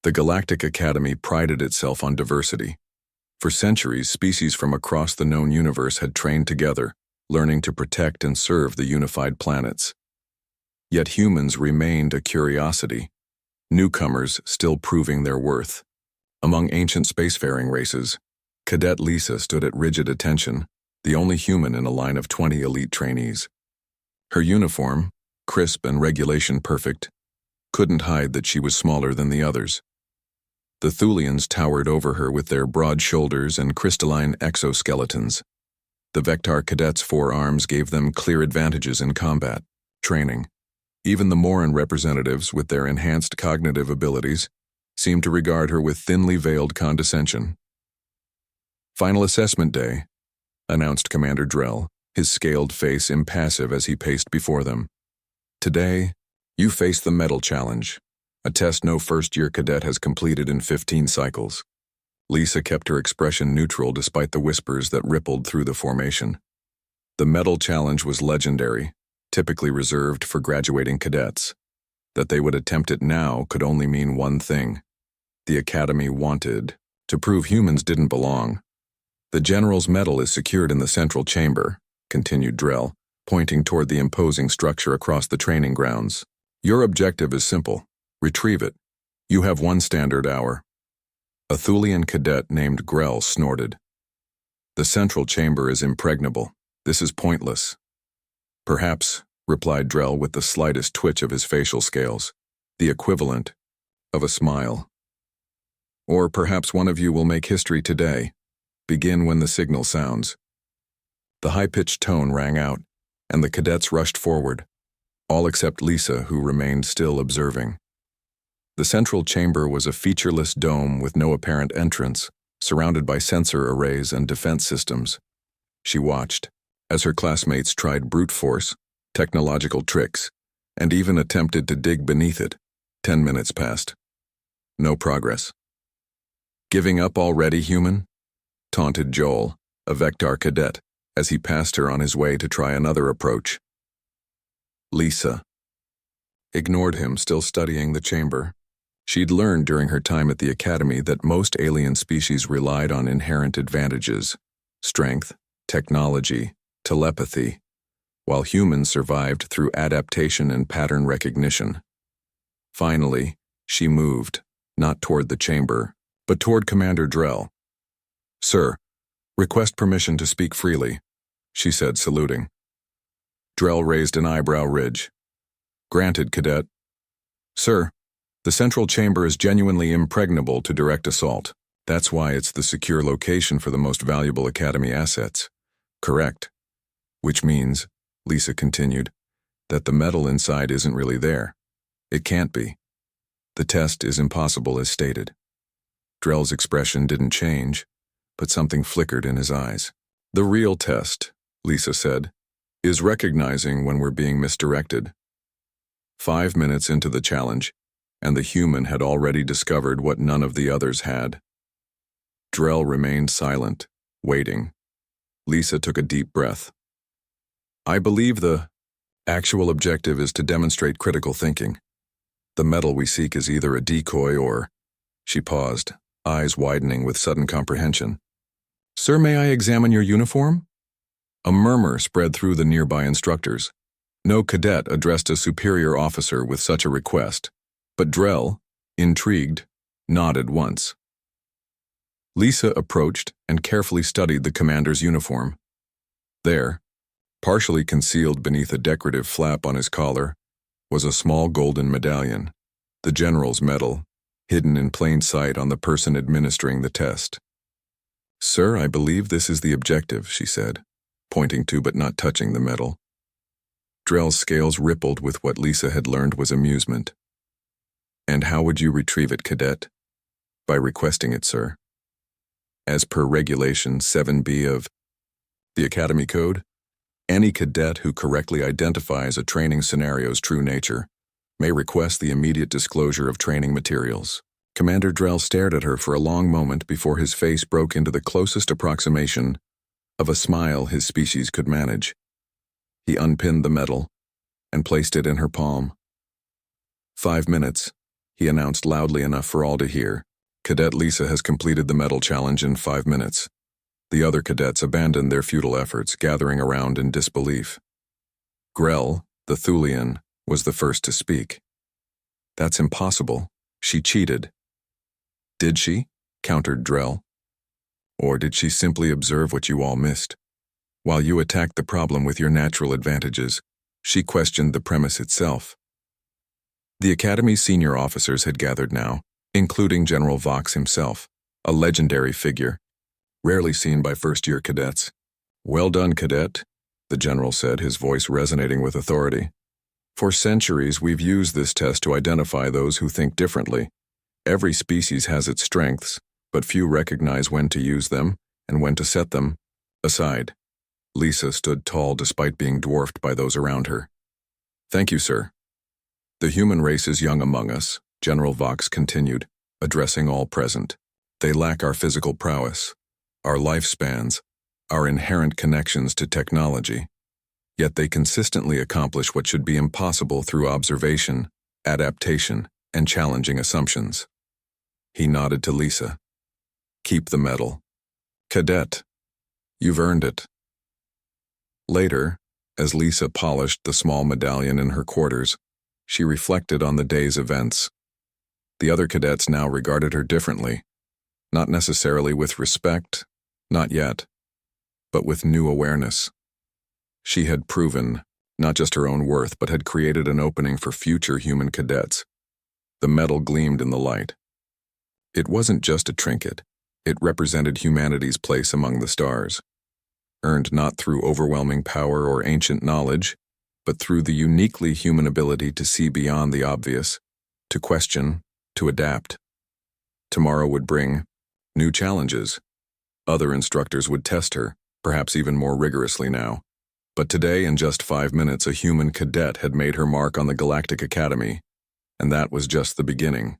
The Galactic Academy prided itself on diversity. For centuries, species from across the known universe had trained together, learning to protect and serve the unified planets. Yet humans remained a curiosity, newcomers still proving their worth. Among ancient spacefaring races, Cadet Lisa stood at rigid attention, the only human in a line of 20 elite trainees. Her uniform, crisp and regulation perfect, couldn't hide that she was smaller than the others. The Thulians towered over her with their broad shoulders and crystalline exoskeletons. The Vector cadets' forearms gave them clear advantages in combat training. Even the Moran representatives, with their enhanced cognitive abilities, seemed to regard her with thinly veiled condescension. "Final assessment day," announced Commander Drell, his scaled face impassive as he paced before them. "Today, you face the Medal Challenge, a test no first-year cadet has completed in 15 cycles." Lisa kept her expression neutral despite the whispers that rippled through the formation. The Medal Challenge was legendary, typically reserved for graduating cadets. That they would attempt it now could only mean one thing. The Academy wanted to prove humans didn't belong. "The General's Medal is secured in the central chamber," continued Drell, pointing toward the imposing structure across the training grounds. "Your objective is simple. Retrieve it. You have 1 standard hour." A Thulian cadet named Grell snorted. "The central chamber is impregnable. This is pointless." "Perhaps," replied Drell with the slightest twitch of his facial scales, the equivalent of a smile. "Or perhaps one of you will make history today. Begin when the signal sounds." The high-pitched tone rang out, and the cadets rushed forward, all except Lisa, who remained still observing. The central chamber was a featureless dome with no apparent entrance, surrounded by sensor arrays and defense systems. She watched, as her classmates tried brute force, technological tricks, and even attempted to dig beneath it. 10 minutes passed. No progress. "Giving up already, human?" taunted Joel, a Vector cadet, as he passed her on his way to try another approach. Lisa ignored him, still studying the chamber. She'd learned during her time at the Academy that most alien species relied on inherent advantages: strength, technology, telepathy, while humans survived through adaptation and pattern recognition. Finally, she moved, not toward the chamber, but toward Commander Drell. "Sir, request permission to speak freely," she said, saluting. Drell raised an eyebrow ridge. "Granted, Cadet." "Sir, the central chamber is genuinely impregnable to direct assault. That's why it's the secure location for the most valuable Academy assets." "Correct. Which means," Lisa continued, "that the metal inside isn't really there. It can't be. The test is impossible as stated." Drell's expression didn't change, but something flickered in his eyes. "The real test," Lisa said, "is recognizing when we're being misdirected." 5 minutes into the challenge, and the human had already discovered what none of the others had. Drell remained silent, waiting. Lisa took a deep breath. "I believe the actual objective is to demonstrate critical thinking. The metal we seek is either a decoy or—" She paused, eyes widening with sudden comprehension. "Sir, may I examine your uniform?" A murmur spread through the nearby instructors. No cadet addressed a superior officer with such a request, but Drell, intrigued, nodded once. Lisa approached and carefully studied the commander's uniform. There, partially concealed beneath a decorative flap on his collar, was a small golden medallion, the general's medal, hidden in plain sight on the person administering the test. "Sir, I believe this is the objective," she said, pointing to but not touching the medal. Drell's scales rippled with what Lisa had learned was amusement. "And how would you retrieve it, Cadet?" "By requesting it, sir. As per Regulation 7B of the Academy Code, any cadet who correctly identifies a training scenario's true nature may request the immediate disclosure of training materials." Commander Drell stared at her for a long moment before his face broke into the closest approximation of a smile his species could manage. He unpinned the medal and placed it in her palm. 5 minutes, he announced loudly enough for all to hear. Cadet Lisa has completed the medal challenge in 5 minutes. The other cadets abandoned their futile efforts, gathering around in disbelief. Grell, the Thulian, was the first to speak. That's impossible. She cheated. Did she? Countered Drell. Or did she simply observe what you all missed? While you attacked the problem with your natural advantages, she questioned the premise itself. The Academy's senior officers had gathered now, including General Vox himself, a legendary figure, rarely seen by first-year cadets. Well done, Cadet, the general said, his voice resonating with authority. For centuries, we've used this test to identify those who think differently. Every species has its strengths, but few recognize when to use them and when to set them aside. Lisa stood tall despite being dwarfed by those around her. Thank you, sir. The human race is young among us, General Vox continued, addressing all present. They lack our physical prowess, our lifespans, our inherent connections to technology. Yet they consistently accomplish what should be impossible through observation, adaptation, and challenging assumptions. He nodded to Lisa. Keep the medal. Cadet, you've earned it. Later, as Lisa polished the small medallion in her quarters, she reflected on the day's events. The other cadets now regarded her differently, not necessarily with respect, not yet, but with new awareness. She had proven not just her own worth, but had created an opening for future human cadets. The medal gleamed in the light. It wasn't just a trinket. It represented humanity's place among the stars, earned not through overwhelming power or ancient knowledge, but through the uniquely human ability to see beyond the obvious, to question, to adapt. Tomorrow would bring new challenges. Other instructors would test her, perhaps even more rigorously now. But today, in just 5 minutes, a human cadet had made her mark on the Galactic Academy, and that was just the beginning.